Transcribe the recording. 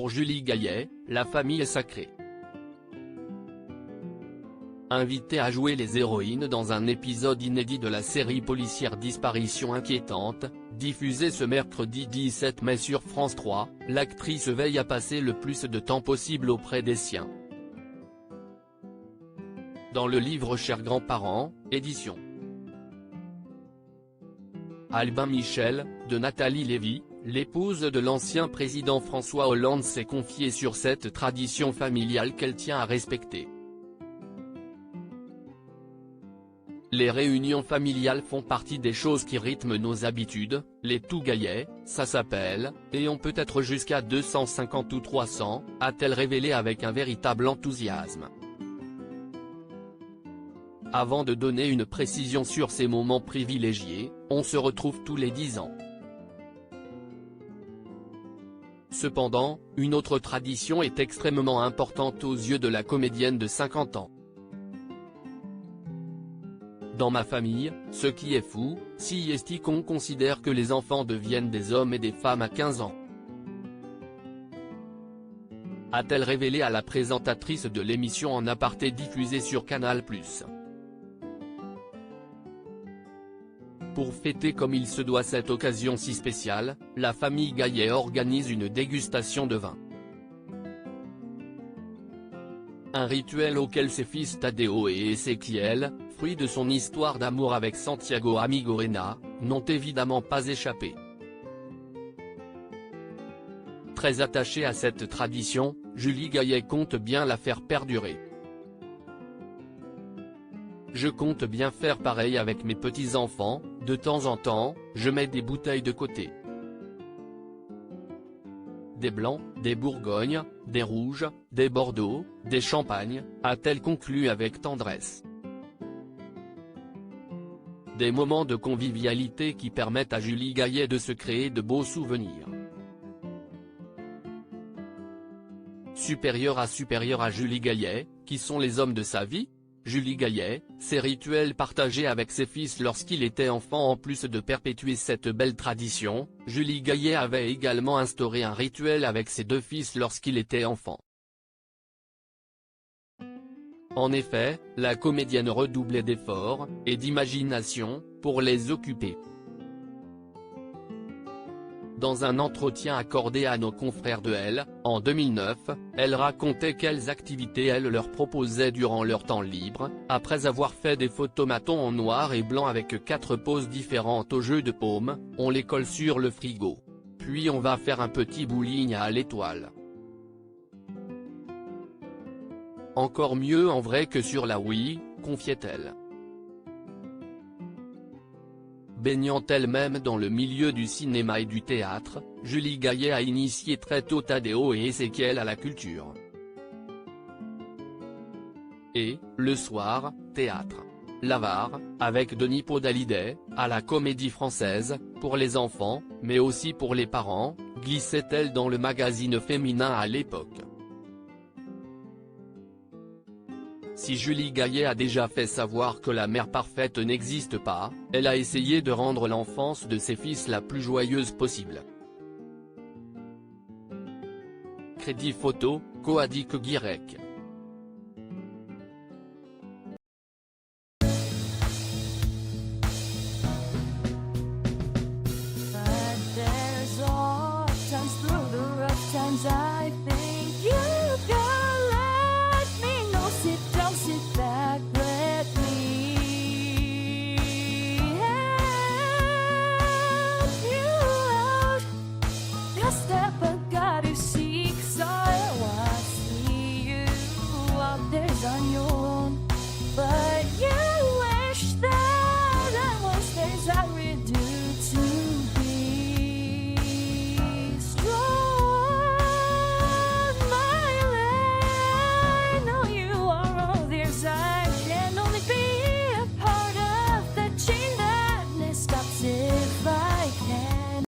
Pour Julie Gaillet, la famille est sacrée. Invitée à jouer les héroïnes dans un épisode inédit de la série policière Disparition inquiétante, diffusée ce mercredi 17 mai sur France 3, l'actrice veille à passer le plus de temps possible auprès des siens. Dans le livre Chers grands-parents, édition Albin Michel, de Nathalie Lévy, l'épouse de l'ancien président François Hollande s'est confiée sur cette tradition familiale qu'elle tient à respecter. Les réunions familiales font partie des choses qui rythment nos habitudes, les tout Gaillet, ça s'appelle, et on peut être jusqu'à 250 ou 300, a-t-elle révélé avec un véritable enthousiasme. Avant de donner une précision sur ces moments privilégiés, on se retrouve tous les 10 ans. Cependant, une autre tradition est extrêmement importante aux yeux de la comédienne de 50 ans. Dans ma famille, ce qui est fou, si est qu'on considère que les enfants deviennent des hommes et des femmes à 15 ans. A-t-elle révélé à la présentatrice de l'émission En aparté diffusée sur Canal+. Pour fêter comme il se doit cette occasion si spéciale, la famille Gaillet organise une dégustation de vin. Un rituel auquel ses fils Tadeo et Ezequiel, fruit de son histoire d'amour avec Santiago Amigorena, n'ont évidemment pas échappé. Très attachée à cette tradition, Julie Gaillet compte bien la faire perdurer. Je compte bien faire pareil avec mes petits-enfants, de temps en temps, je mets des bouteilles de côté. Des blancs, des bourgognes, des rouges, des bordeaux, des champagnes, a-t-elle conclu avec tendresse. Des moments de convivialité qui permettent à Julie Gaillet de se créer de beaux souvenirs. Supérieure à Julie Gaillet, qui sont les hommes de sa vie ? Julie Gaillet, ses rituels partagés avec ses fils lorsqu'il était enfant. En plus de perpétuer cette belle tradition, Julie Gaillet avait également instauré un rituel avec ses deux fils lorsqu'il était enfant. En effet, la comédienne redoublait d'efforts, et d'imagination, pour les occuper. Dans un entretien accordé à nos confrères de Elle, en 2009, elle racontait quelles activités elle leur proposait durant leur temps libre, après avoir fait des photomatons en noir et blanc avec 4 poses différentes au jeu de paume, on les colle sur le frigo. Puis on va faire un petit bowling à l'étoile. Encore mieux en vrai que sur la Wii, confiait-elle. Baignant elle-même dans le milieu du cinéma et du théâtre, Julie Gaillet a initié très tôt Tadeo et Ezequiel à la culture. Et, le soir, théâtre. L'Avare, avec Denis Podalides, à la Comédie Française, pour les enfants, mais aussi pour les parents, glissait-elle dans le magazine féminin à l'époque. Si Julie Gaillet a déjà fait savoir que la mère parfaite n'existe pas, elle a essayé de rendre l'enfance de ses fils la plus joyeuse possible. Crédit photo, Coadic Guirec.